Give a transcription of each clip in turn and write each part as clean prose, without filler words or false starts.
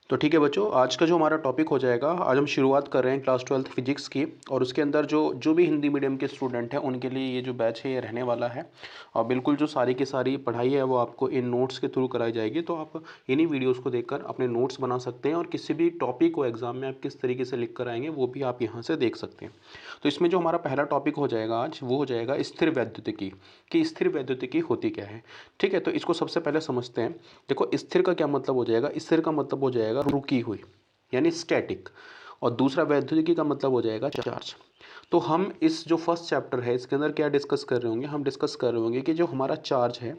तो ठीक है बच्चों, आज का जो हमारा टॉपिक हो जाएगा, आज हम शुरुआत कर रहे हैं क्लास 12th फिजिक्स की। और उसके अंदर जो जो भी हिंदी मीडियम के स्टूडेंट हैं उनके लिए ये जो बैच है ये रहने वाला है। और बिल्कुल जो सारी की सारी पढ़ाई है वो आपको इन नोट्स के थ्रू कराई जाएगी। तो आप इन्हीं वीडियोज़ को देखकर अपने नोट्स बना सकते हैं और किसी भी टॉपिक को एग्जाम में आप किस तरीके से लिख कर आएंगे वो भी आप यहाँ से देख सकते हैं। तो इसमें जो हमारा पहला टॉपिक हो जाएगा आज, वो हो जाएगा स्थिर वैद्युतिकी, कि स्थिर वैद्युतिकी होती क्या है। ठीक है, तो इसको सबसे पहले समझते हैं। देखो, स्थिर का क्या मतलब हो जाएगा। स्थिर का मतलब हो जाएगा रुकी हुई, यानी स्टैटिक। और दूसरा वैद्युतिकी का मतलब हो जाएगा चार्ज। तो हम इस जो फर्स्ट चैप्टर है इसके अंदर क्या डिस्कस कर रहे होंगे, हम डिस्कस कर रहे होंगे कि जो हमारा चार्ज है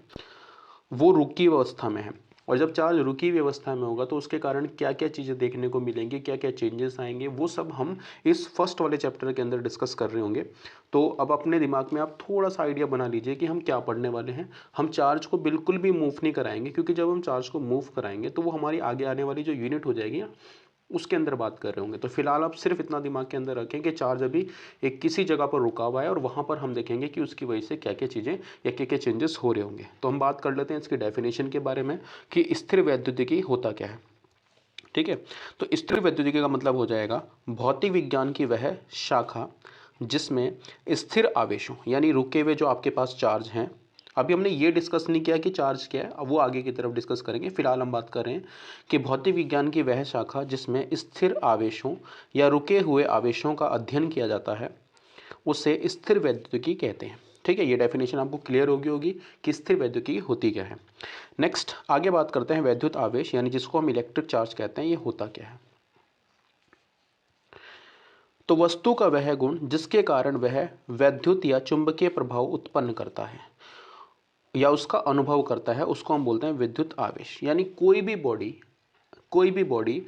वो रुकी अवस्था में है। और जब चार्ज रुकी हुई अवस्था में होगा तो उसके कारण क्या क्या चीज़ें देखने को मिलेंगी, क्या क्या चेंजेस आएंगे, वो सब हम इस फर्स्ट वाले चैप्टर के अंदर डिस्कस कर रहे होंगे। तो अब अपने दिमाग में आप थोड़ा सा आइडिया बना लीजिए कि हम क्या पढ़ने वाले हैं। हम चार्ज को बिल्कुल भी मूव नहीं कराएंगे, क्योंकि जब हम चार्ज को मूव कराएंगे तो वो हमारी आगे आने वाली जो यूनिट हो जाएगी ना, उसके अंदर बात कर रहे होंगे। तो फिलहाल आप सिर्फ इतना दिमाग के अंदर रखें कि चार्ज अभी एक किसी जगह पर रुका हुआ है और वहाँ पर हम देखेंगे कि उसकी वजह से क्या क्या चीज़ें या क्या क्या चेंजेस हो रहे होंगे। तो हम बात कर लेते हैं इसकी डेफिनेशन के बारे में कि स्थिर वैद्युतिकी होता क्या है। ठीक है, तो स्थिर वैद्युतिकी का मतलब हो जाएगा भौतिक विज्ञान की वह शाखा जिसमें स्थिर आवेशों यानी रुके हुए जो आपके पास चार्ज हैं। अभी हमने ये डिस्कस नहीं किया कि चार्ज क्या है, अब वो आगे की तरफ डिस्कस करेंगे। फिलहाल हम बात कर रहे हैं कि भौतिक विज्ञान की वह शाखा जिसमें स्थिर आवेशों या रुके हुए आवेशों का अध्ययन किया जाता है उसे स्थिर वैद्युतिकी कहते हैं। ठीक है, ये डेफिनेशन आपको क्लियर होगी कि स्थिर वैद्युतिकी होती क्या है। नेक्स्ट आगे बात करते हैं वैद्युत आवेश, यानी जिसको हम इलेक्ट्रिक चार्ज कहते हैं, ये होता क्या है। तो वस्तु का वह गुण जिसके कारण वह वैद्युत या चुंबकीय प्रभाव उत्पन्न करता है या उसका अनुभव करता है, उसको हम बोलते हैं विद्युत आवेश। यानी कोई भी बॉडी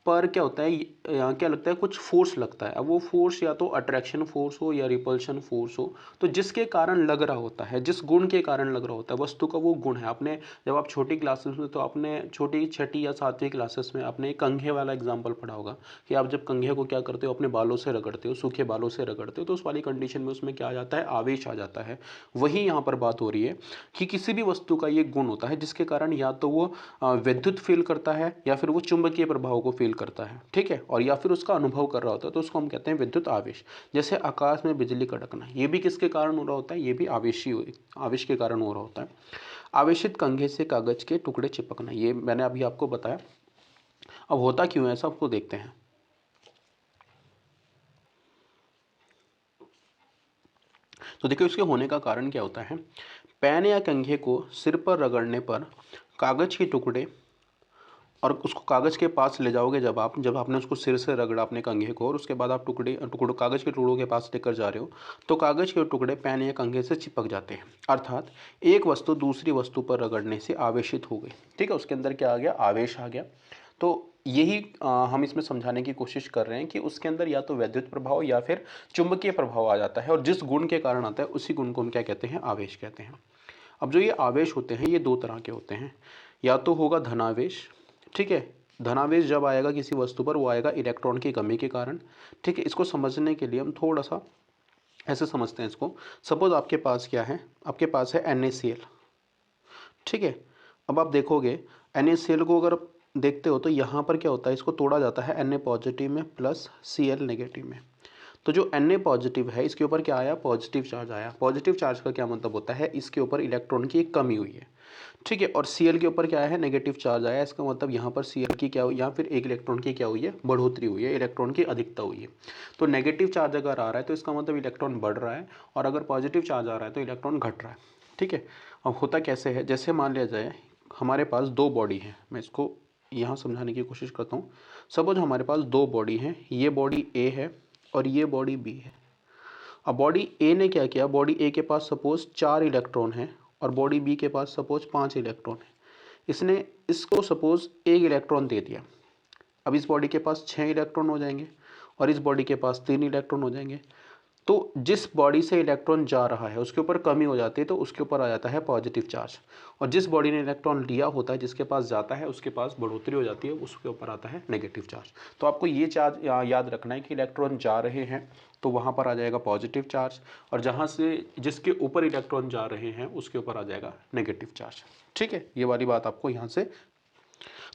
पर क्या होता है, यहाँ क्या लगता है, कुछ फोर्स लगता है। अब वो फोर्स या तो अट्रैक्शन फोर्स हो या रिपल्शन फोर्स हो, तो जिसके कारण लग रहा होता है, जिस गुण के कारण लग रहा होता है, वस्तु का वो गुण है। आपने जब आप छोटी क्लासेस में, तो आपने छोटी छठी या सातवीं क्लासेस में आपने कंघे वाला एग्जाम्पल पढ़ा होगा कि आप जब कंघे को क्या करते हो, अपने बालों से रगड़ते हो, सूखे बालों से रगड़ते हो, तो उस वाली कंडीशन में उसमें क्या आ जाता है, आवेश आ जाता है। वही यहाँ पर बात हो रही है कि किसी भी वस्तु का ये गुण होता है जिसके कारण या तो वो विद्युत फील करता है या फिर वो चुंबकीय प्रभाव को फील करता है। ठीक है, और या फिर उसका अनुभव कर रहा होता है, तो उसको हम कहते हैं विद्युत आवेश। जैसे आकाश में बिजली कड़कना, ये भी किसके कारण हो रहा होता है, ये भी आवेश के कारण हो रहा होता है। आवेशित कंघे से कागज के टुकड़े चिपकना, ये मैंने अभी आपको बताया। अब होता क्यों है सबको देखते हैं। तो देखिए, उसके होने का कारण क्या होता है। पेन या कंघे को सिर पर रगड़ने पर कागज के टुकड़े, और उसको कागज़ के पास ले जाओगे जब आपने उसको सिर से रगड़ा अपने कंघे को, और उसके बाद आप टुकड़ों कागज़ के टुकड़ों के पास लेकर जा रहे हो, तो कागज़ के टुकड़े पेन या कंघे से चिपक जाते हैं। अर्थात एक वस्तु दूसरी वस्तु पर रगड़ने से आवेशित हो गई। ठीक है, उसके अंदर क्या आ गया, आवेश आ गया। तो यही हम इसमें समझाने की कोशिश कर रहे हैं कि उसके अंदर या तो वैद्युत प्रभाव या फिर चुंबकीय प्रभाव आ जाता है, और जिस गुण के कारण आता है उसी गुण को हम क्या कहते हैं, आवेश कहते हैं। अब जो ये आवेश होते हैं ये दो तरह के होते हैं। या तो होगा धनावेश। ठीक है, धनावेश जब आएगा किसी वस्तु पर, वो आएगा इलेक्ट्रॉन की कमी के कारण। ठीक है, इसको समझने के लिए हम थोड़ा सा ऐसे समझते हैं इसको। सपोज आपके पास क्या है, आपके पास है NaCl। ठीक है, अब आप देखोगे NaCl को अगर देखते हो तो यहाँ पर क्या होता है, इसको तोड़ा जाता है Na पॉजिटिव में प्लस Cl नेगेटिव में। तो जो Na पॉजिटिव है इसके ऊपर क्या आया, पॉजिटिव चार्ज आया। पॉजिटिव चार्ज का क्या मतलब होता है, इसके ऊपर इलेक्ट्रॉन की एक कमी हुई है। ठीक है, और Cl के ऊपर क्या है, नेगेटिव चार्ज आया। इसका मतलब यहाँ पर Cl की क्या हुई, यहाँ फिर एक इलेक्ट्रॉन की क्या हुई है, बढ़ोतरी हुई है, इलेक्ट्रॉन की अधिकता हुई है। तो नेगेटिव चार्ज अगर आ रहा है तो इसका मतलब इलेक्ट्रॉन बढ़ रहा है, और अगर पॉजिटिव चार्ज आ रहा है तो इलेक्ट्रॉन घट रहा है। ठीक है, अब होता कैसे है, जैसे मान लिया जाए हमारे पास दो बॉडी है, मैं इसको यहाँ समझाने की कोशिश करता हूँ। सपोज हमारे पास दो बॉडी हैं, ये बॉडी A है और ये बॉडी B है। अब बॉडी ए ने क्या किया, बॉडी ए के पास सपोज 4 इलेक्ट्रॉन है और बॉडी बी के पास सपोज 5 इलेक्ट्रॉन है। इसने इसको सपोज 1 इलेक्ट्रॉन दे दिया। अब इस बॉडी के पास 6 इलेक्ट्रॉन हो जाएंगे और इस बॉडी के पास 3 इलेक्ट्रॉन हो जाएंगे। तो जिस बॉडी से इलेक्ट्रॉन जा रहा है उसके ऊपर कमी हो जाती है, तो उसके ऊपर आ जाता है पॉजिटिव चार्ज। और जिस बॉडी ने इलेक्ट्रॉन लिया होता है, जिसके पास जाता है, उसके पास बढ़ोतरी हो जाती है, उसके ऊपर आता है नेगेटिव चार्ज। तो आपको ये चार्ज याद रखना है कि इलेक्ट्रॉन जा रहे हैं तो वहाँ पर आ जाएगा पॉजिटिव चार्ज, और जहाँ से जिसके ऊपर इलेक्ट्रॉन जा रहे हैं उसके ऊपर आ जाएगा नेगेटिव चार्ज। ठीक है, ये वाली बात आपको यहाँ से।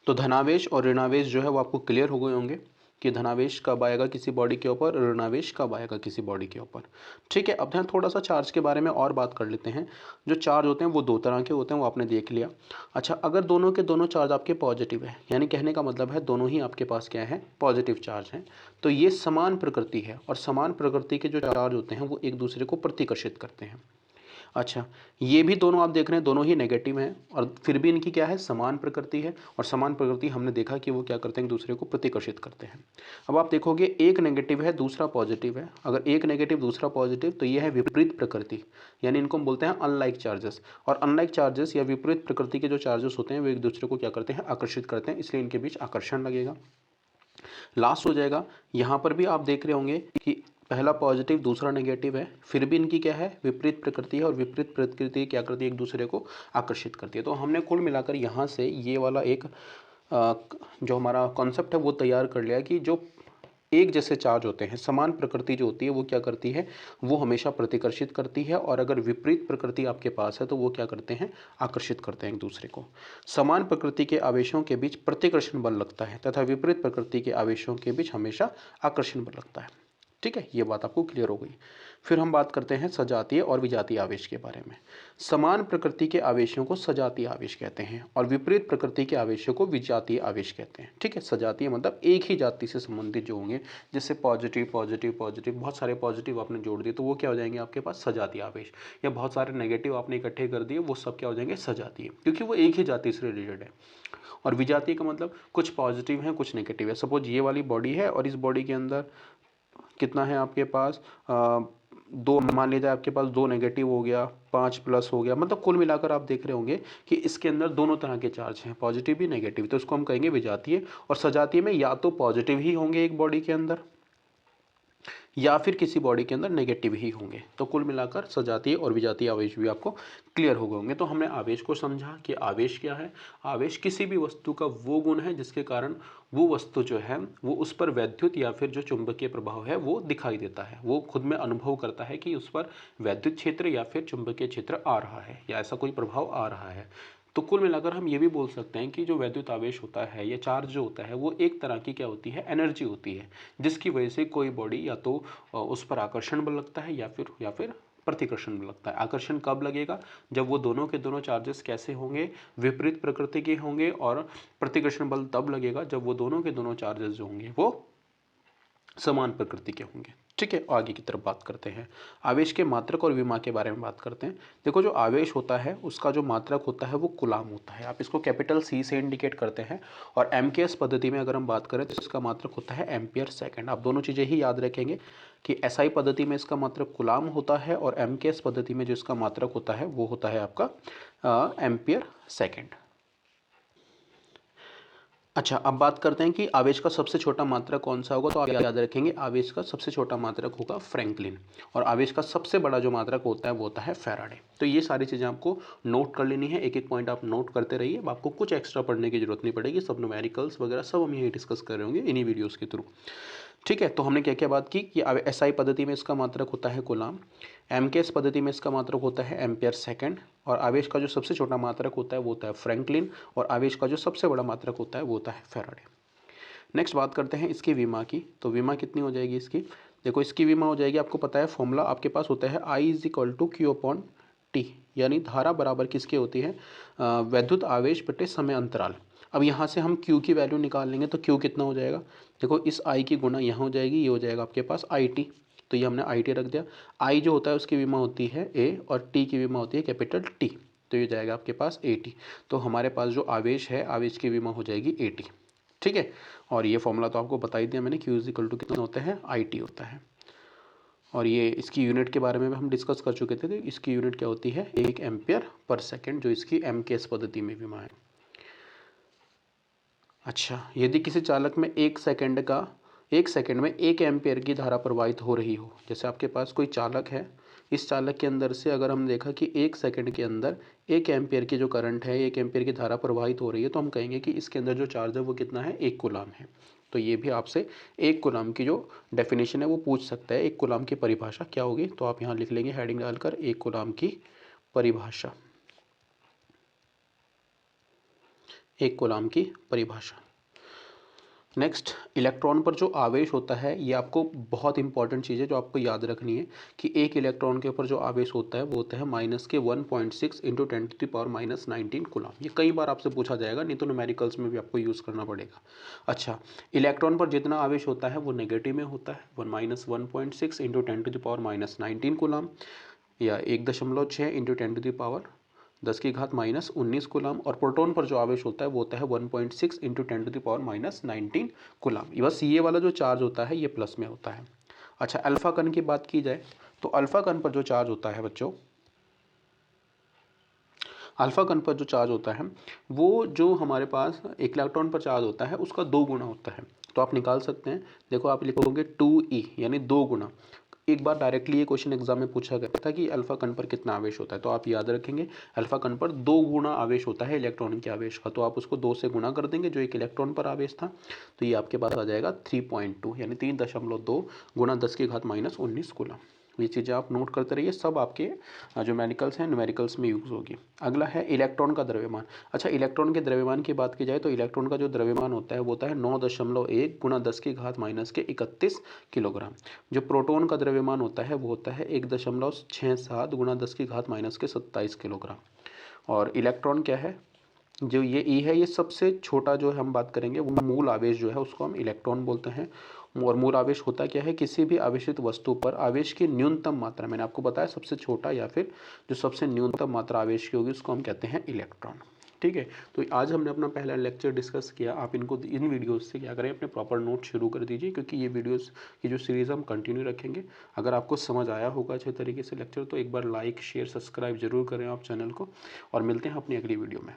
तो धनावेश और ऋणावेश जो है वो आपको क्लियर हो गए होंगे कि धनावेश कब आएगा किसी बॉडी के ऊपर, ऋणावेश कब आएगा किसी बॉडी के ऊपर। ठीक है, अब ध्यान थोड़ा सा चार्ज के बारे में और बात कर लेते हैं। जो चार्ज होते हैं वो दो तरह के होते हैं, वो आपने देख लिया। अच्छा, अगर दोनों के दोनों चार्ज आपके पॉजिटिव है, यानी कहने का मतलब है दोनों ही आपके पास क्या है, पॉजिटिव चार्ज हैं, तो ये समान प्रकृति है और समान प्रकृति के जो चार्ज होते हैं वो एक दूसरे को प्रतिकर्षित करते हैं। अच्छा, ये भी दोनों आप देख रहे हैं दोनों ही नेगेटिव हैं और फिर भी इनकी क्या है, समान प्रकृति है। और समान प्रकृति हमने देखा कि वो क्या करते हैं, एक दूसरे को प्रतिकर्षित करते हैं। अब आप देखोगे एक नेगेटिव है दूसरा पॉजिटिव है, अगर एक नेगेटिव दूसरा पॉजिटिव तो ये है विपरीत प्रकृति, यानी इनको हम बोलते हैं अनलाइक चार्जेस। और अनलाइक चार्जेस या विपरीत प्रकृति के जो चार्जेस होते हैं वो एक दूसरे को क्या करते हैं, आकर्षित करते हैं, इसलिए इनके बीच आकर्षण लगेगा। लास्ट हो जाएगा, यहाँ पर भी आप देख रहे होंगे कि पहला पॉजिटिव दूसरा नेगेटिव है, फिर भी इनकी क्या है, विपरीत प्रकृति है और विपरीत प्रकृति क्या करती है, एक दूसरे को आकर्षित करती है। तो हमने कुल मिलाकर यहाँ से ये वाला एक जो हमारा कॉन्सेप्ट है वो तैयार कर लिया कि जो एक जैसे चार्ज होते हैं, समान प्रकृति जो होती है वो क्या करती है, वो हमेशा प्रतिकर्षित करती है, और अगर विपरीत प्रकृति आपके पास है तो वो क्या करते हैं, आकर्षित करते हैं एक दूसरे को। समान प्रकृति के आवेशों के बीच प्रतिकर्षण बल लगता है तथा विपरीत प्रकृति के आवेशों के बीच हमेशा आकर्षण बल लगता है। ठीक है, ये बात आपको क्लियर हो गई। फिर हम बात करते हैं सजातीय और विजातीय आवेश के बारे में। समान प्रकृति के आवेशों को सजातीय आवेश कहते हैं और विपरीत प्रकृति के आवेशों को विजातीय आवेश कहते हैं। ठीक है, सजातीय मतलब एक ही जाति से संबंधित जो होंगे, जैसे पॉजिटिव पॉजिटिव पॉजिटिव, बहुत सारे पॉजिटिव आपने जोड़ दिए तो वो क्या हो जाएंगे आपके पास, सजातीय आवेश। या बहुत सारे नेगेटिव आपने इकट्ठे कर दिए, वो सब क्या हो जाएंगे, सजातीय, क्योंकि वो एक ही जाति से रिलेटेड है। और विजातीय का मतलब कुछ पॉजिटिव है कुछ नेगेटिव है। सपोज ये वाली बॉडी है और इस बॉडी के अंदर कितना है आपके पास, दो, मान लीजिए आपके पास दो नेगेटिव हो गया, 5 प्लस हो गया, मतलब कुल मिलाकर आप देख रहे होंगे कि इसके अंदर दोनों तरह के चार्ज हैं, पॉजिटिव भी नेगेटिव भी, तो उसको हम कहेंगे विजातीय। और सजातीय में या तो पॉजिटिव ही होंगे एक बॉडी के अंदर या फिर किसी बॉडी के अंदर नेगेटिव ही होंगे। तो कुल मिलाकर सजातीय और विजातीय आवेश भी आपको क्लियर हो गए होंगे। तो हमने आवेश को समझा कि आवेश क्या है। आवेश किसी भी वस्तु का वो गुण है जिसके कारण वो वस्तु जो है वो उस पर वैद्युत या फिर जो चुंबकीय प्रभाव है वो दिखाई देता है, वो खुद में अनुभव करता है कि उस पर वैद्युत क्षेत्र या फिर चुंबकीय क्षेत्र आ रहा है या ऐसा कोई प्रभाव आ रहा है। तो कुल मिलाकर हम ये भी बोल सकते हैं कि जो वैद्युत आवेश होता है या चार्ज जो होता है वो एक तरह की क्या होती है, एनर्जी होती है, जिसकी वजह से कोई बॉडी या तो उस पर आकर्षण बल लगता है या फिर प्रतिकर्षण बल लगता है। आकर्षण कब लगेगा, जब वो दोनों के दोनों चार्जेस कैसे होंगे, विपरीत प्रकृति के होंगे, और प्रतिकर्षण बल तब लगेगा जब वो दोनों के दोनों चार्जेस जो होंगे वो समान प्रकृति के होंगे। ठीक है, आगे की तरफ बात करते हैं। आवेश के मात्रक और विमा के बारे में बात करते हैं। देखो, जो आवेश होता है उसका जो मात्रक होता है वो कुलाम होता है, आप इसको कैपिटल सी से इंडिकेट करते हैं। और एमकेएस पद्धति में अगर हम बात करें तो इसका मात्रक होता है एम्पियर सेकंड। आप दोनों चीज़ें ही याद रखेंगे कि एसआई पद्धति में इसका मात्रक कुलाम होता है और एमकेएस पद्धति में जो इसका मात्रक होता है वो होता है आपका एम्पियर सेकेंड। अच्छा, अब बात करते हैं कि आवेश का सबसे छोटा मात्रक कौन सा होगा। तो आप याद रखेंगे आवेश का सबसे छोटा मात्रक होगा फ्रैंकलिन, और आवेश का सबसे बड़ा जो मात्रक होता है वो होता है फैराडे। तो ये सारी चीज़ें आपको नोट कर लेनी है, एक एक पॉइंट आप नोट करते रहिए, आपको कुछ एक्स्ट्रा पढ़ने की जरूरत नहीं पड़ेगी, सब न्यूमेरिकल्स वगैरह सब हम यही डिस्कस कर रहे होंगे इन्हीं वीडियोज़ के थ्रू। ठीक है, तो हमने क्या क्या बात की कि एसआई पद्धति में इसका मात्रक होता है कूलाम, एमकेएस पद्धति में इसका मात्रक होता है एम्पियर सेकंड, और आवेश का जो सबसे छोटा मात्रक होता है वो होता है फ्रैंकलिन, और आवेश का जो सबसे बड़ा मात्रक होता है वो होता है फैराडे। नेक्स्ट बात करते हैं इसकी विमा की। तो विमा कितनी हो जाएगी इसकी, देखो इसकी विमा हो जाएगी, आपको पता है फॉर्मूला आपके पास होता है I is equal to Q upon T, यानी धारा बराबर किसकी होती है, वैद्युत आवेश बटे समय अंतराल। अब यहाँ से हम Q की वैल्यू निकाल लेंगे तो Q कितना हो जाएगा, देखो इस I की गुणा यहाँ हो जाएगी, ये हो जाएगा आपके पास IT, तो ये हमने IT रख दिया। I जो होता है उसकी विमा होती है A और T की विमा होती है कैपिटल T, तो ये जाएगा आपके पास AT। तो हमारे पास जो आवेश है आवेश की विमा हो जाएगी AT। ठीक है, और ये फॉर्मूला तो आपको बता ही दिया मैंने, Q इज इक्वल टू कितना होता है IT होता है। और ये इसकी यूनिट के बारे में भी हम डिस्कस कर चुके थे, तो इसकी यूनिट क्या होती है 1 एम्पियर पर सेकंड, जो इसकी एमकेएस पद्धति में विमा है। अच्छा, यदि किसी चालक में 1 सेकंड में 1 एम्पियर की धारा प्रवाहित हो रही हो, जैसे आपके पास कोई चालक है, इस चालक के अंदर से अगर हम देखा कि 1 सेकंड के अंदर 1 एम्पियर की जो करंट है, 1 एम्पियर की धारा प्रवाहित हो रही है, तो हम कहेंगे कि इसके अंदर जो चार्ज है वो कितना है, 1 कूलाम है। तो ये भी आपसे 1 कूलाम की जो डेफिनेशन है वो पूछ सकता है, 1 कूलाम की परिभाषा क्या होगी, तो आप यहाँ लिख लेंगे हेडिंग डालकर 1 कूलाम की परिभाषा। 1 कूलाम की परिभाषा। नेक्स्ट, इलेक्ट्रॉन पर जो आवेश होता है, ये आपको बहुत इंपॉर्टेंट चीज़ है जो आपको याद रखनी है कि एक इलेक्ट्रॉन के ऊपर जो आवेश होता है वो होता है माइनस के 1.6 इंटू 10⁻⁻19 कूलाम। ये कई बार आपसे पूछा जाएगा, नहीं तो न्यूमेरिकल्स में भी आपको यूज़ करना पड़ेगा। अच्छा, इलेक्ट्रॉन पर जितना आवेश होता है वो नेगेटिव में होता है, 1-1.6 इंटू 10⁻⁻19 कूलाम, या 1.6 इंटू 10⁻10⁻19 कूलाम। और प्रोटॉन पर जो आवेश होता है वो होता है 1.6 इंटू 10⁻19 कूलाम। बस ये वाला जो चार्ज होता है ये प्लस में होता है। अच्छा, अल्फा कण की बात की जाए तो अल्फा कण पर जो चार्ज होता है बच्चों, अल्फा कण पर जो चार्ज होता है वो जो हमारे पास एक इलेक्ट्रॉन पर चार्ज होता है उसका 2 गुना होता है। तो आप निकाल सकते हैं, देखो आप लिखोगे 2e यानी 2 गुना। एक बार डायरेक्टली ये क्वेश्चन एग्जाम में पूछा गया था कि अल्फा कण पर कितना आवेश होता है, तो आप याद रखेंगे अल्फा कण पर 2 गुना आवेश होता है इलेक्ट्रॉन के आवेश का। तो आप उसको 2 से गुना कर देंगे जो एक इलेक्ट्रॉन पर आवेश था, तो ये आपके पास आ जाएगा 3.2 यानी 3.2 गुना 10⁻⁻19 कूलम। ये चीज़ें आप नोट करते रहिए, सब आपके जो न्यूमेरिकल्स हैं न्यूमेरिकल्स में यूज़ होगी। अगला है इलेक्ट्रॉन का द्रव्यमान। अच्छा, इलेक्ट्रॉन के द्रव्यमान की बात की जाए तो इलेक्ट्रॉन का जो द्रव्यमान होता है वो होता है 9.1 गुना 10⁻⁻31 किलोग्राम। जो प्रोटॉन का द्रव्यमान होता है वो होता है 1.67 गुना 10⁻⁻27 किलोग्राम। और इलेक्ट्रॉन क्या है, जो ये ई है, ये सबसे छोटा जो हम बात करेंगे वो मूल आवेश जो है उसको हम इलेक्ट्रॉन बोलते हैं। और मूल आवेश होता क्या है, किसी भी आवेशित वस्तु पर आवेश की न्यूनतम मात्रा, मैंने आपको बताया सबसे छोटा या फिर जो सबसे न्यूनतम मात्रा आवेश की होगी उसको हम कहते हैं इलेक्ट्रॉन। ठीक है, तो आज हमने अपना पहला लेक्चर डिस्कस किया। आप इनको इन वीडियोस से क्या करें, अपने प्रॉपर नोट शुरू कर दीजिए, क्योंकि ये वीडियोस की जो सीरीज़ हम कंटिन्यू रखेंगे। अगर आपको समझ आया होगा अच्छे तरीके से लेक्चर, तो एक बार लाइक शेयर सब्सक्राइब जरूर करें आप चैनल को, और मिलते हैं अपनी अगली वीडियो में।